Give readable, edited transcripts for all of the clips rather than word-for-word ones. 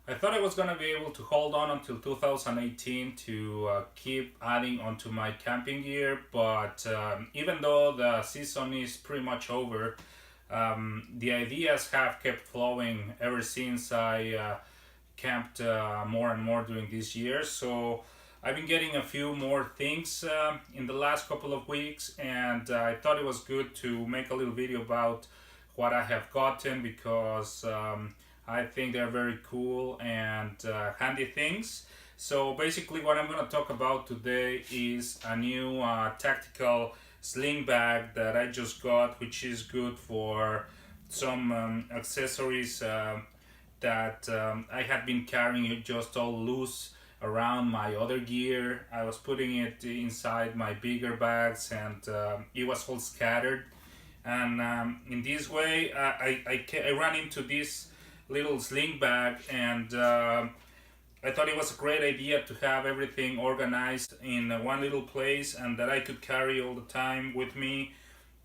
I thought I was gonna be able to hold on until 2018 to keep adding onto my camping gear, but even though the season is pretty much over, the ideas have kept flowing ever since I camped more and more during this year. So I've been getting a few more things in the last couple of weeks, and I thought it was good to make a little video about what I have gotten because I think they're very cool and handy things. So basically, what I'm going to talk about today is a new tactical sling bag that I just got, which is good for some accessories that I had been carrying it just all loose around my other gear. I was putting it inside my bigger bags, and it was all scattered. And in this way, I ran into this little sling bag, and I thought it was a great idea to have everything organized in one little place and that I could carry all the time with me,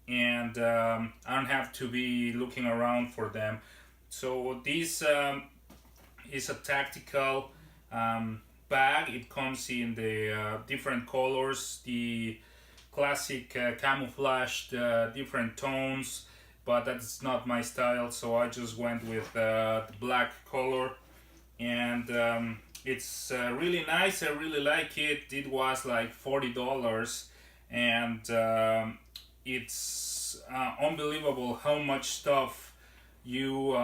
and I don't have to be looking around for them. So this is a tactical bag. It comes in the different colors, the classic camouflaged different tones, but that's not my style, so I just went with the black color, and it's really nice. I really like it. It was like $40, and it's unbelievable how much stuff you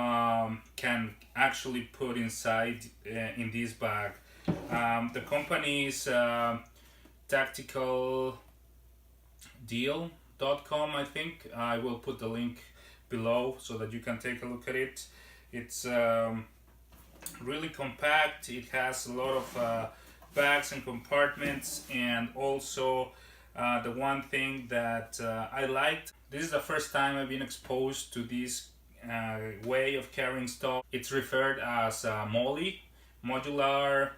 can actually put inside in this bag. The company is tacticaldeal.com, I think. I will put the link below so that you can take a look at it. It's really compact. It has a lot of bags and compartments, and also the one thing that I liked, this is the first time I've been exposed to this way of carrying stuff. It's referred as Moly, Modular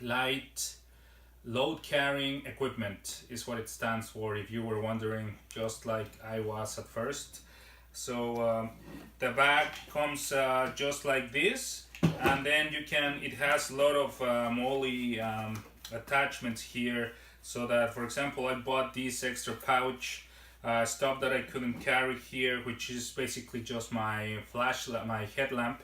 Light Load Carrying Equipment is what it stands for, if you were wondering, just like I was at first. So the bag comes just like this, and then it has a lot of Moly attachments here, so that, for example, I bought this extra pouch stuff that I couldn't carry here, which is basically just my flashlight, my headlamp.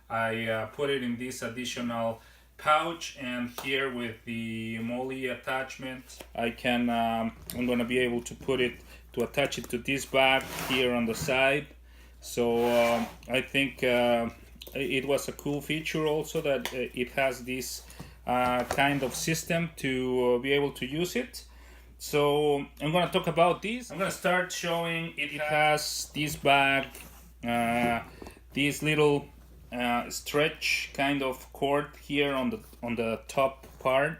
I put it in this additional pouch, and here with the Moly attachment I'm gonna be able to attach it to this bag here on the side. So I think it was a cool feature also that it has this kind of system to be able to use it. So I'm gonna talk about this. I'm gonna start showing it. It has this bag, this little stretch kind of cord here on the top part.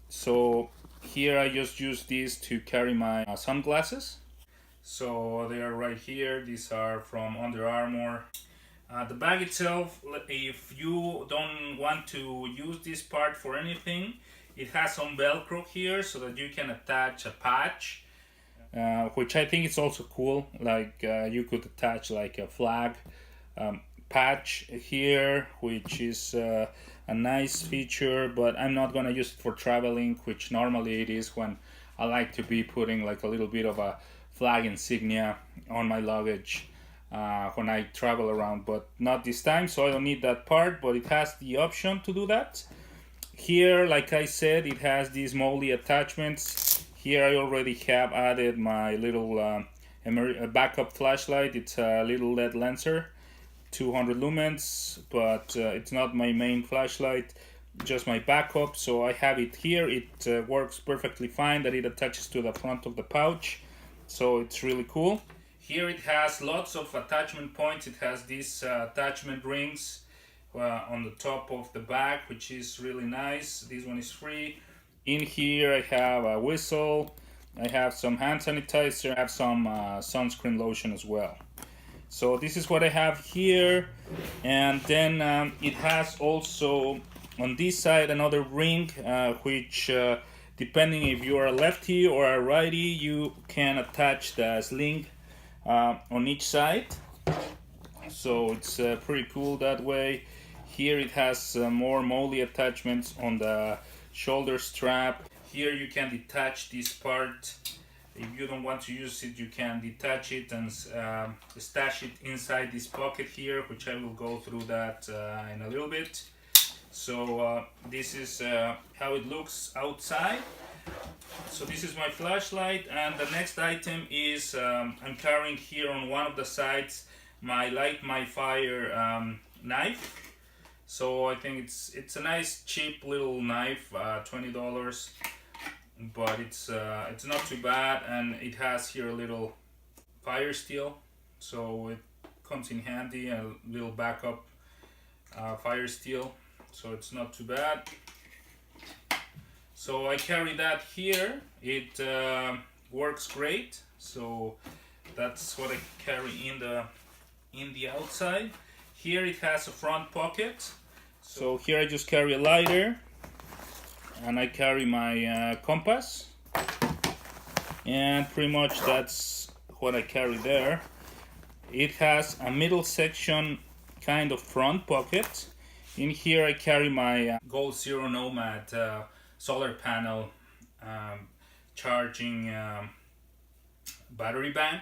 So here I just use this to carry my sunglasses. So they are right here. These are from Under Armour. The bag itself, if you don't want to use this part for anything, it has some Velcro here so that you can attach a patch, which I think is also cool. Like you could attach like a flag patch here, which is a nice feature, but I'm not gonna use it for traveling, which normally it is when I like to be putting like a little bit of a flag insignia on my luggage when I travel around, but not this time, so I don't need that part, but it has the option to do that. Here, like I said, it has these Moly attachments. Here I already have added my little backup flashlight. It's a little LED Lancer, 200 lumens, but it's not my main flashlight, just my backup. So I have it here. It works perfectly fine, that it attaches to the front of the pouch, so it's really cool. Here it has lots of attachment points. It has these attachment rings on the top of the bag, which is really nice. This one is free. In here I have a whistle, I have some hand sanitizer, I have some sunscreen lotion as well. So this is what I have here, and then it has also on this side another ring, which depending if you are a lefty or a righty, you can attach the sling on each side. So it's pretty cool that way. Here it has more Moly attachments on the shoulder strap. Here you can detach this part. If you don't want to use it, you can detach it and stash it inside this pocket here, which I will go through that in a little bit. So this is how it looks outside. So this is my flashlight, and the next item is I'm carrying here on one of the sides my light my fire knife. So I think it's a nice cheap little knife, $20, but it's not too bad, and it has here a little fire steel, so it comes in handy, a little backup fire steel, so it's not too bad. So I carry that here. It works great. So that's what I carry in the outside. Here it has a front pocket. So here I just carry a lighter, and I carry my compass, and pretty much that's what I carry there. It has a middle section kind of front pocket. In here I carry my Gold Zero Nomad solar panel charging battery bank.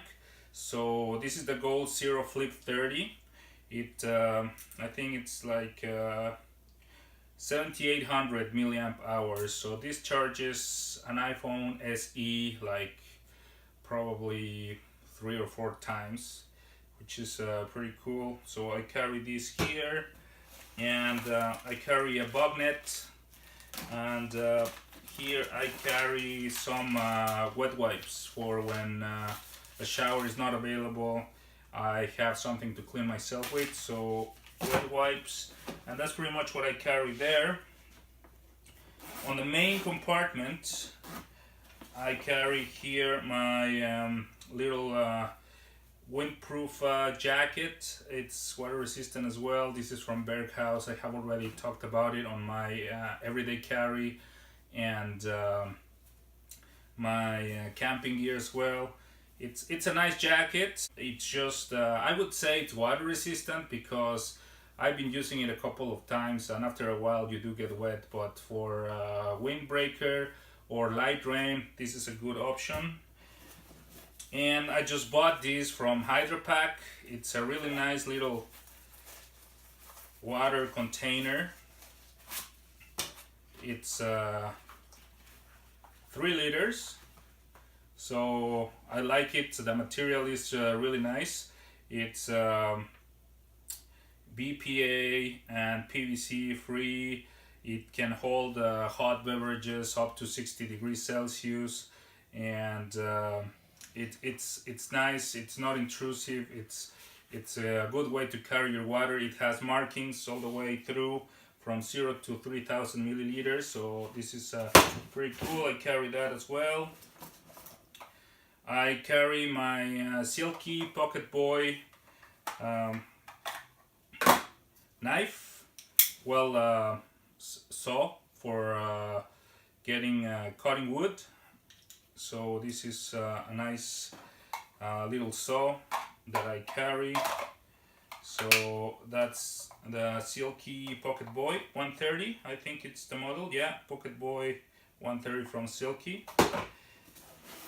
So this is the Gold Zero Flip 30. It I think it's like 7800 milliamp hours. So this charges an iPhone SE like probably 3 or 4 times, which is pretty cool. So I carry this here, and I carry a bug net, and here I carry some wet wipes for when a shower is not available. I have something to clean myself with, so wet wipes, and that's pretty much what I carry there. On the main compartment I carry here my little windproof jacket. It's water resistant as well. This is from Berghaus. I have already talked about it on my everyday carry and my camping gear as well. It's a nice jacket. It's just I would say it's water resistant because I've been using it a couple of times, and after a while you do get wet, but for windbreaker or light rain, this is a good option. And I just bought this from Hydro Pack. It's a really nice little water container. It's 3 liters. So I like it. The material is really nice. It's BPA and PVC free. It can hold hot beverages up to 60 degrees Celsius, and it's nice. It's not intrusive. It's a good way to carry your water. It has markings all the way through from 0 to 3000 milliliters. So this is pretty cool. I carry that as well. I carry my Silky Pocket Boy knife, saw for cutting wood. So this is a nice little saw that I carry. So that's the Silky Pocket Boy 130, I think it's the model. Yeah, Pocket Boy 130 from Silky.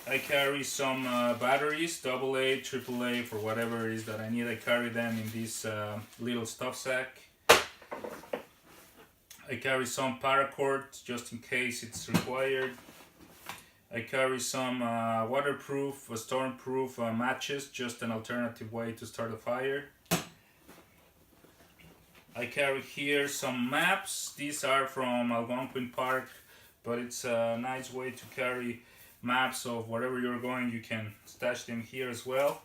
I carry some batteries, AA, AAA, for whatever it is that I need. I carry them in this little stuff sack. I carry some paracord just in case it's required. I carry some waterproof, stormproof matches, just an alternative way to start a fire. I carry here some maps. These are from Algonquin Park, but it's a nice way to carry maps of wherever you're going. You can stash them here as well.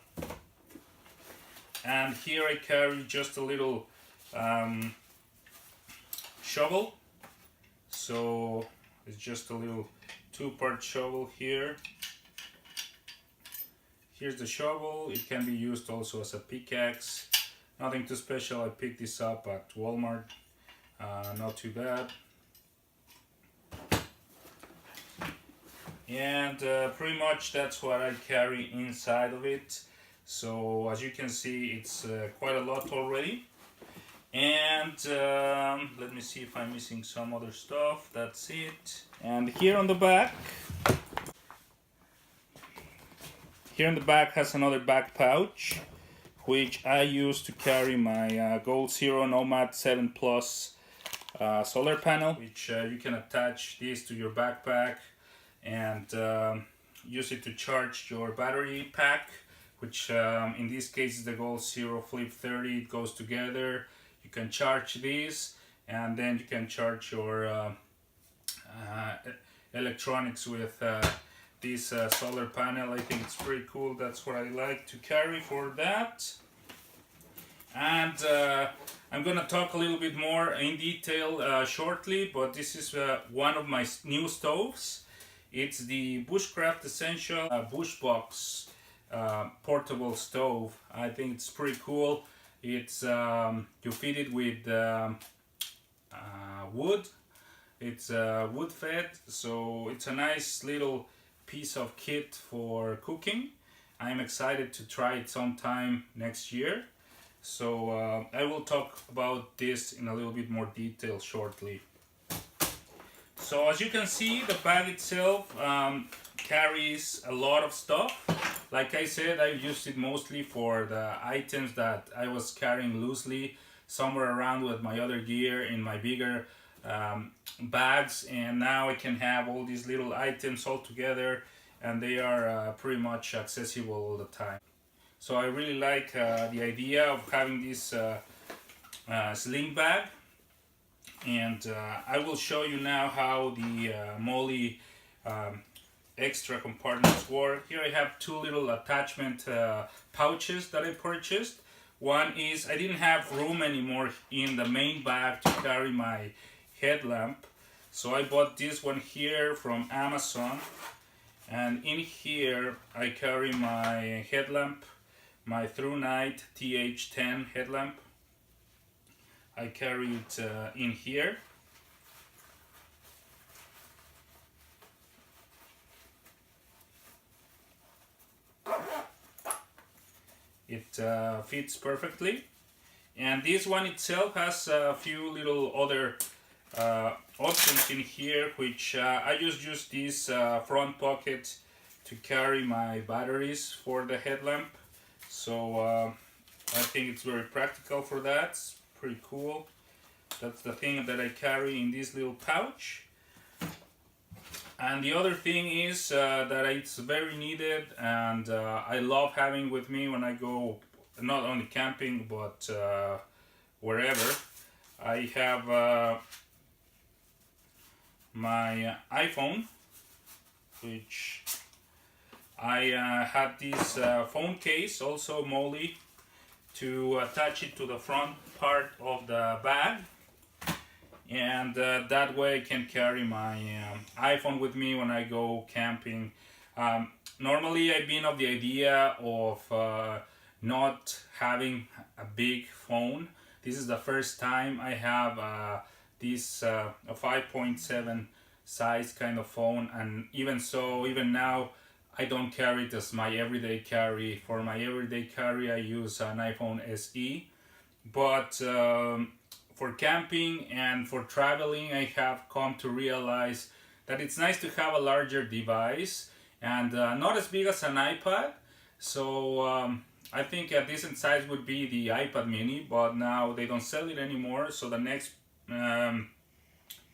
And here I carry just a little shovel. So it's just a little 2-part shovel here. Here's the shovel. It can be used also as a pickaxe. Nothing too special. I picked this up at Walmart. Not too bad. And pretty much that's what I carry inside of it. So as you can see, it's quite a lot already. And let me see if I'm missing some other stuff. That's it. And here on the back, has another back pouch, which I use to carry my Gold Zero Nomad 7 Plus solar panel, which you can attach this to your backpack and use it to charge your battery pack, which in this case is the Gold Zero Flip 30. It goes together. You can charge these, and then you can charge your electronics with this solar panel. I think it's pretty cool. That's what I like to carry for that. And I'm gonna talk a little bit more in detail shortly, but this is one of my new stoves. It's the Bushcraft Essential bushbox portable stove. I think it's pretty cool. It's you feed it with wood. It's wood fed, so it's a nice little piece of kit for cooking. I'm excited to try it sometime next year. So I will talk about this in a little bit more detail shortly. So as you can see, the bag itself carries a lot of stuff. Like I said, I used it mostly for the items that I was carrying loosely somewhere around with my other gear in my bigger bags, and now I can have all these little items all together, and they are pretty much accessible all the time. So I really like the idea of having this sling bag, and I will show you now how the Moly extra compartments work. Here I have two little attachment pouches that I purchased. One is I didn't have room anymore in the main bag to carry my headlamp, so I bought this one here from Amazon, and in here I carry my headlamp, my Through Night TH10 headlamp. I carry it in here. It fits perfectly, and this one itself has a few little other options in here, which I just use this front pocket to carry my batteries for the headlamp. So I think it's very practical for that. It's pretty cool. That's the thing that I carry in this little pouch. And the other thing is that it's very needed, and I love having with me when I go not only camping but wherever. I have my iPhone, which I had this phone case, also Moly, to attach it to the front part of the bag, and that way I can carry my iPhone with me when I go camping. Normally I've been of the idea of not having a big phone. This is the first time I have this a 5.7 size kind of phone, and even so, even now I don't carry it as my everyday carry. For my everyday carry I use an iPhone SE, but for camping and for traveling I have come to realize that it's nice to have a larger device, and not as big as an iPad. So I think a decent size would be the iPad mini, but now they don't sell it anymore, so the next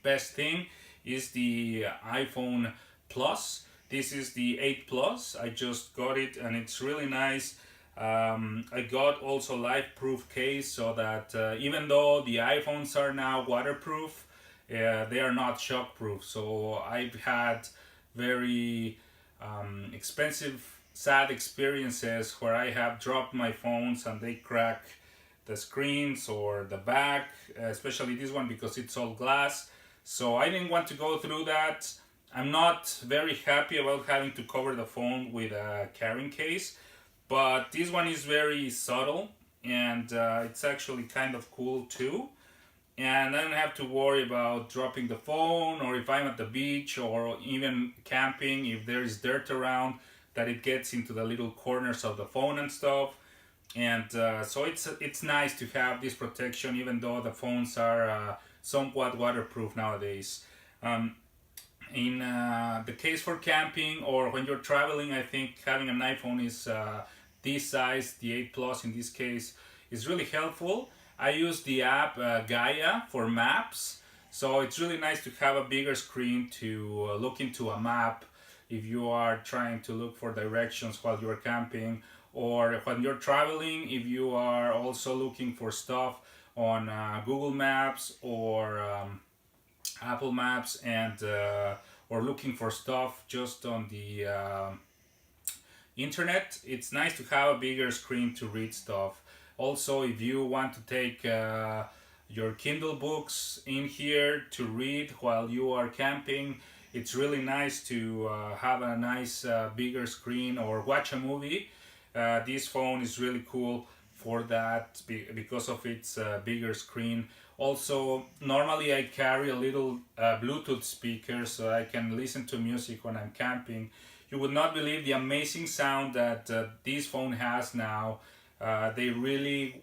best thing is the iPhone Plus. This is the 8 Plus. I just got it and it's really nice. I got also life-proof case, so that even though the iPhones are now waterproof, they are not shock-proof. So I've had very expensive, sad experiences where I have dropped my phones and they crack the screens or the back, especially this one because it's all glass. So I didn't want to go through that. I'm not very happy about having to cover the phone with a carrying case, but this one is very subtle, and it's actually kind of cool too. And I don't have to worry about dropping the phone, or if I'm at the beach or even camping, if there is dirt around, that it gets into the little corners of the phone and stuff. and so it's nice to have this protection, even though the phones are somewhat waterproof nowadays. Um, in the case for camping or when you're traveling, I think having an iPhone is this size, the 8 Plus in this case, is really helpful. I use the app Gaia for maps, so it's really nice to have a bigger screen to look into a map if you are trying to look for directions while you're camping, or when you're traveling, if you are also looking for stuff on Google Maps or Apple Maps, and or looking for stuff just on the internet. It's nice to have a bigger screen to read stuff. Also, if you want to take your Kindle books in here to read while you are camping, it's really nice to have a nice bigger screen or watch a movie. This phone is really cool for that because of its bigger screen. Also, normally I carry a little Bluetooth speaker so I can listen to music when I'm camping. You would not believe the amazing sound that this phone has now. They really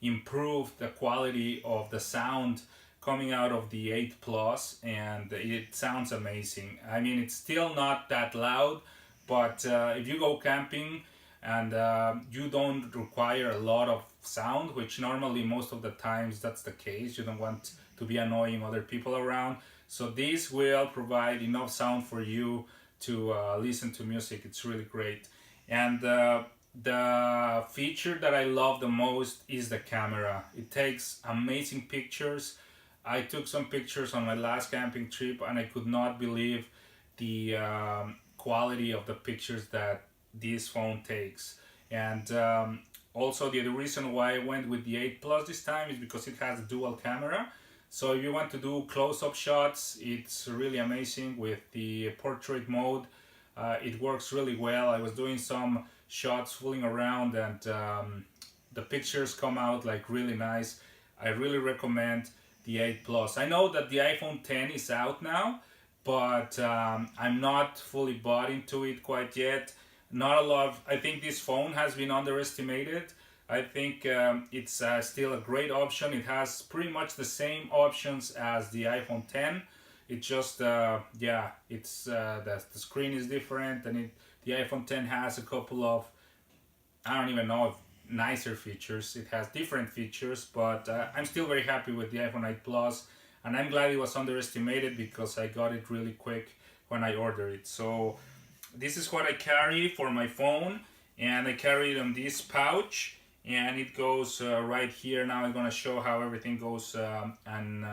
improved the quality of the sound coming out of the 8 Plus, and it sounds amazing. I mean, it's still not that loud, but if you go camping and you don't require a lot of sound, which normally most of the times that's the case, you don't want to be annoying other people around, so this will provide enough sound for you to listen to music. It's really great. And the feature that I love the most is the camera. It takes amazing pictures. I took some pictures on my last camping trip, and I could not believe the quality of the pictures that this phone takes. And also, the reason why I went with the 8 Plus this time is because it has a dual camera. So if you want to do close-up shots, it's really amazing with the portrait mode. It works really well. I was doing some shots fooling around, and the pictures come out like really nice. I really recommend the 8 Plus. I know that the iPhone 10 is out now, but I'm not fully bought into it quite yet. Not a lot of, I think this phone has been underestimated. I think it's still a great option. It has pretty much the same options as the iPhone 10. It just, yeah, it's the screen is different, and the iPhone 10 has a couple of, I don't even know if nicer features. It has different features, but I'm still very happy with the iPhone 8 Plus, and I'm glad it was underestimated because I got it really quick when I ordered it. So this is what I carry for my phone, and I carry it on this pouch, and it goes right here. Now I'm gonna show how everything goes and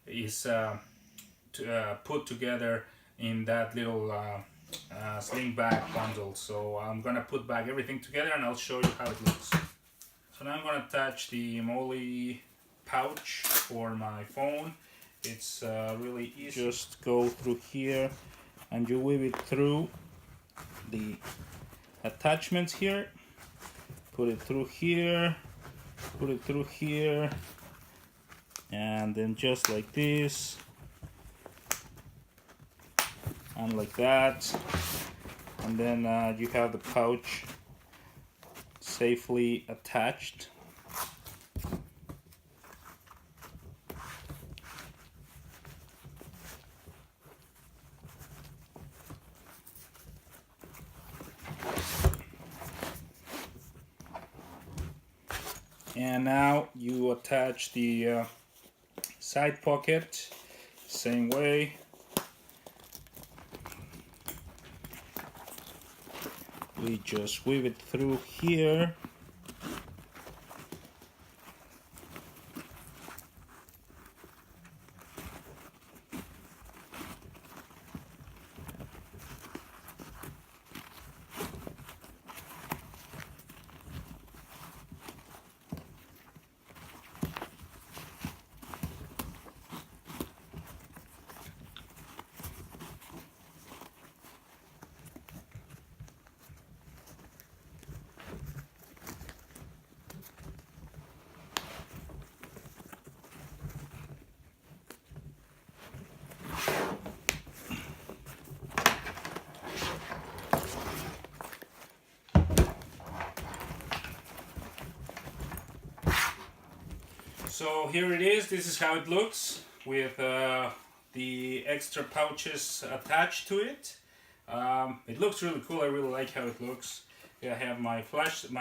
is put together in that little sling bag bundle. So I'm gonna put back everything together, and I'll show you how it looks. So now I'm gonna attach the Moly pouch for my phone. It's really easy. Just go through here, and you weave it through the attachments here. Put it through here, put it through here, and then just like this, and like that, and then you have the pouch safely attached. And now you attach the side pocket same way. We just weave it through here. So here it is. This is how it looks with the extra pouches attached to it. It looks really cool. I really like how it looks. I have my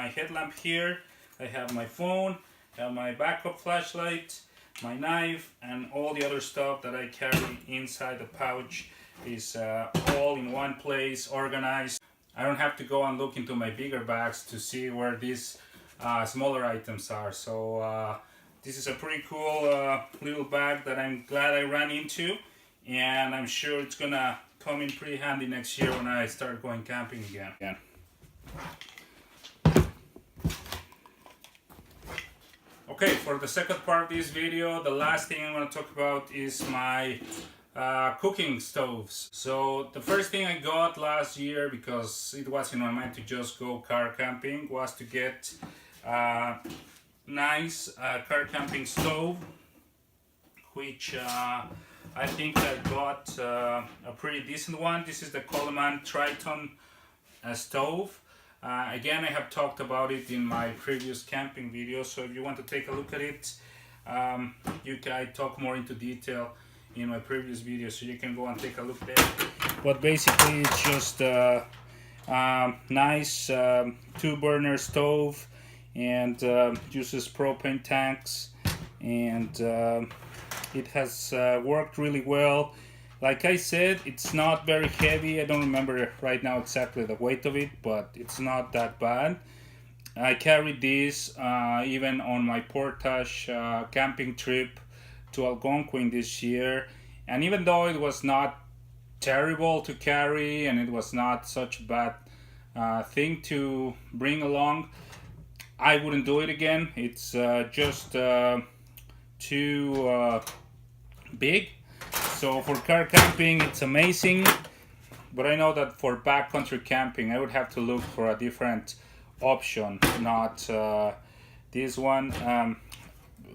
headlamp here. I have my phone, I have my backup flashlight, my knife, and all the other stuff that I carry inside the pouch is all in one place, organized. I don't have to go and look into my bigger bags to see where these smaller items are. So this is a pretty cool little bag that I'm glad I ran into, and I'm sure it's gonna come in pretty handy next year when I start going camping again. Okay, for the second part of this video, the last thing I'm going to talk about is my cooking stoves. So the first thing I got last year, because it was in my mind to just go car camping, was to get a nice car camping stove, which I think I got a pretty decent one. This is the Coleman Triton stove. Again, I have talked about it in my previous camping video, so if you want to take a look at it, I talk more into detail in my previous video, so you can go and take a look there. But basically, it's just a nice 2-burner stove, and uses propane tanks, and it has worked really well. Like I said, it's not very heavy. I don't remember right now exactly the weight of it, but it's not that bad. I carried this even on my portage camping trip to Algonquin this year, and even though it was not terrible to carry and it was not such a bad thing to bring along, I wouldn't do it again. It's just too big. So for car camping, it's amazing, but I know that for backcountry camping, I would have to look for a different option, not this one.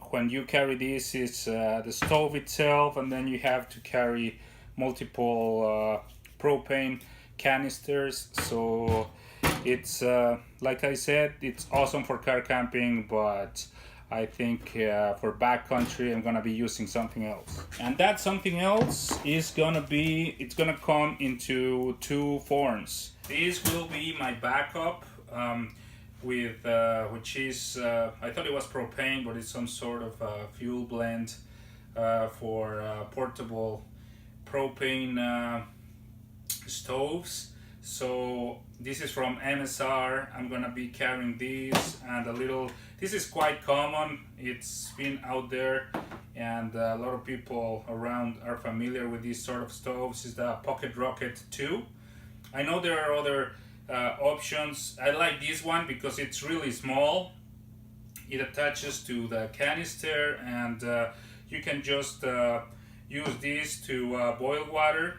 When you carry this, it's the stove itself, and then you have to carry multiple propane canisters. So it's, like I said, it's awesome for car camping, but I think for backcountry, I'm gonna be using something else, and that something else is it's gonna come into 2 forms. This will be my backup, with which is I thought it was propane, but it's some sort of fuel blend for portable propane stoves. So this is from MSR. I'm gonna be carrying these, and this is quite common. It's been out there, and a lot of people around are familiar with these sort of stoves. Is the Pocket Rocket 2. I know there are other options. I like this one because it's really small. It attaches to the canister, and you can just use this to boil water.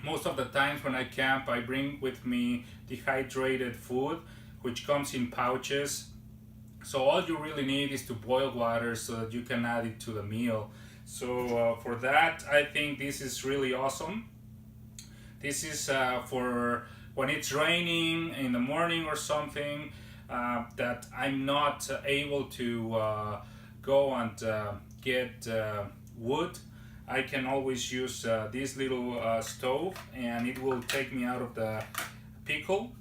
Most of the times when I camp, I bring with me dehydrated food, which comes in pouches. So all you really need is to boil water so that you can add it to the meal. So for that, I think this is really awesome. This is for when it's raining in the morning or something, that I'm not able to go and get wood. I can always use this little stove, and it will take me out of the pickle.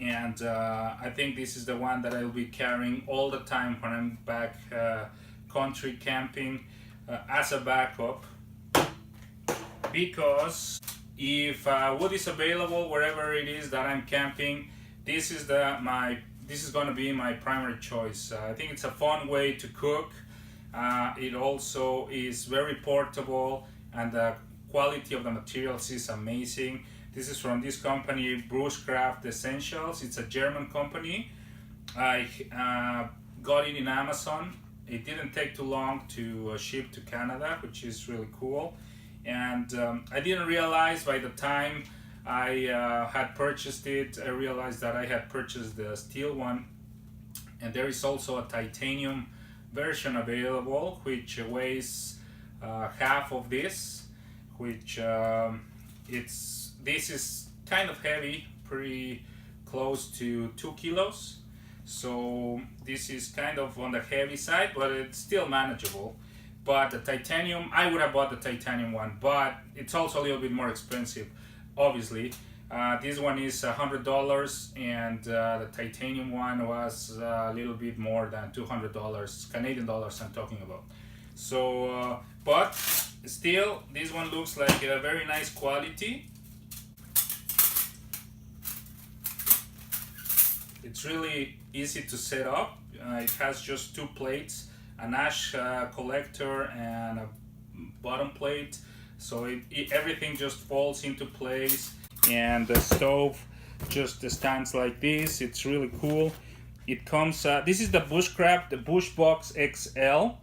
And I think this is the one that I'll be carrying all the time when I'm back country camping as a backup, because if wood is available wherever it is that I'm camping, this is going to be my primary choice. I think it's a fun way to cook. It also is very portable, and the quality of the materials is amazing. This is from this company, Bushcraft Essentials. It's a German company. I got it in Amazon. It didn't take too long to ship to Canada, which is really cool. And I didn't realize by the time I had purchased it, I realized that I had purchased the steel one. And there is also a titanium version available, which weighs half of this, which this is kind of heavy, pretty close to 2 kilos. so this is kind of on the heavy side, but it's still manageable. But the titanium, I would have bought the titanium one, but it's also a little bit more expensive, obviously. This one is $100, and the titanium one was a little bit more than $200, Canadian dollars I'm talking about. So, but still, this one looks like a very nice quality. It's really easy to set up. It has just two plates, an ash collector and a bottom plate, so everything just falls into place, and the stove just stands like this. It's really cool. It comes, this is the bushcraft, the bushbox XL.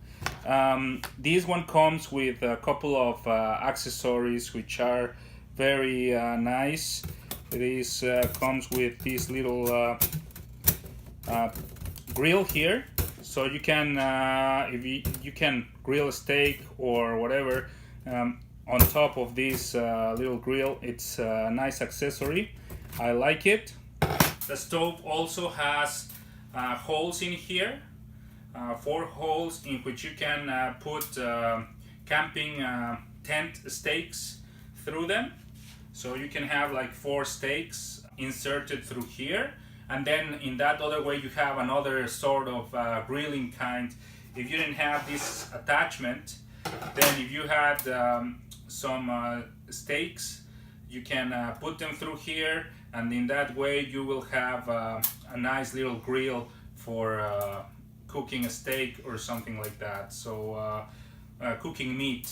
This one comes with a couple of accessories which are very nice. This comes with this little grill here, so you can if you can grill a steak or whatever on top of this little grill. It's a nice accessory. I like it. The stove also has holes in here, 4 holes in which you can put camping tent stakes through them. So you can have like 4 stakes inserted through here, and then in that other way you have another sort of grilling kind. If you didn't have this attachment, then if you had some stakes, you can put them through here, and in that way you will have a nice little grill for cooking a steak or something like that. So cooking meat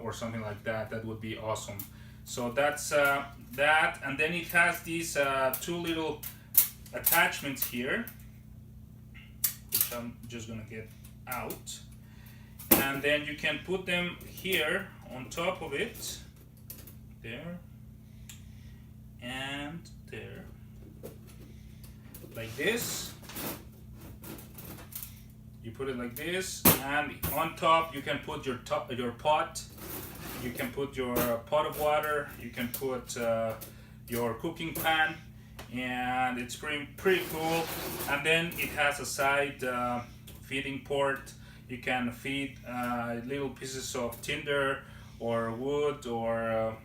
or something like that, that would be awesome. So that's that, and then it has these 2 little attachments here, which I'm just gonna get out, and then you can put them here on top of it, there and there, like this. You put it like this, and on top you can put your pot. You can put your pot of water. You can put your cooking pan, and it's pretty cool. And then it has a side feeding port. You can feed little pieces of tinder or wood or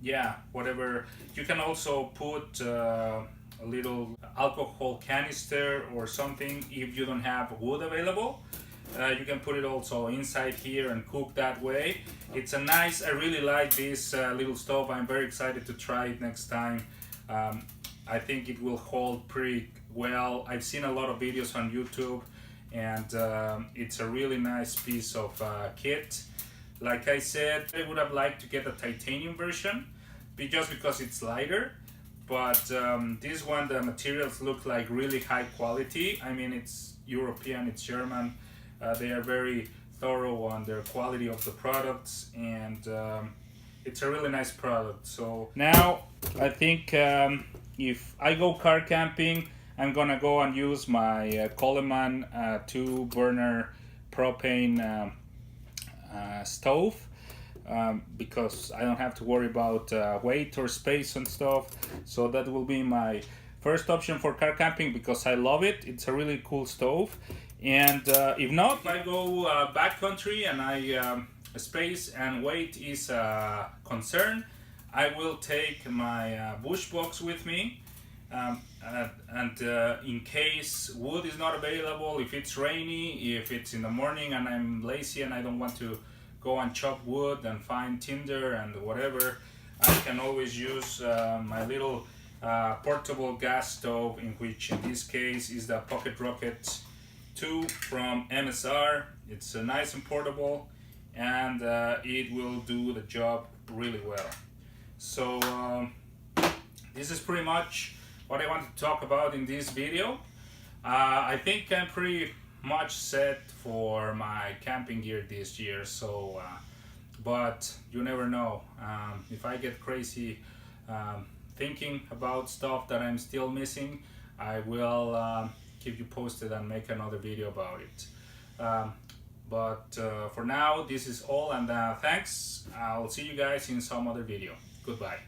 yeah, whatever. You can also put a little alcohol canister or something if you don't have wood available. You can put it also inside here and cook that way. It's a nice, I really like this little stove. I'm very excited to try it next time. I think it will hold pretty well. I've seen a lot of videos on YouTube, and it's a really nice piece of kit. Like I said, I would have liked to get a titanium version, just because it's lighter. But this one, the materials look like really high quality. I mean, it's European, it's German. They are very thorough on their quality of the products, and it's a really nice product. So now I think if I go car camping, I'm gonna go and use my Coleman 2-burner propane stove, because I don't have to worry about weight or space and stuff. So that will be my first option for car camping, because I love it. It's a really cool stove. And if not, if I go backcountry and space and weight is a concern, I will take my bush box with me. And in case wood is not available, if it's rainy, if it's in the morning and I'm lazy and I don't want to go and chop wood and find tinder and whatever, I can always use my little portable gas stove, in which in this case is the Pocket Rocket 2 from MSR. It's nice and portable, and it will do the job really well. So this is pretty much what I want to talk about in this video. I think I'm pretty much set for my camping gear this year, so but you never know. If I get crazy thinking about stuff that I'm still missing, I will keep you posted and make another video about it. But for now, this is all, and thanks. I'll see you guys in some other video. Goodbye.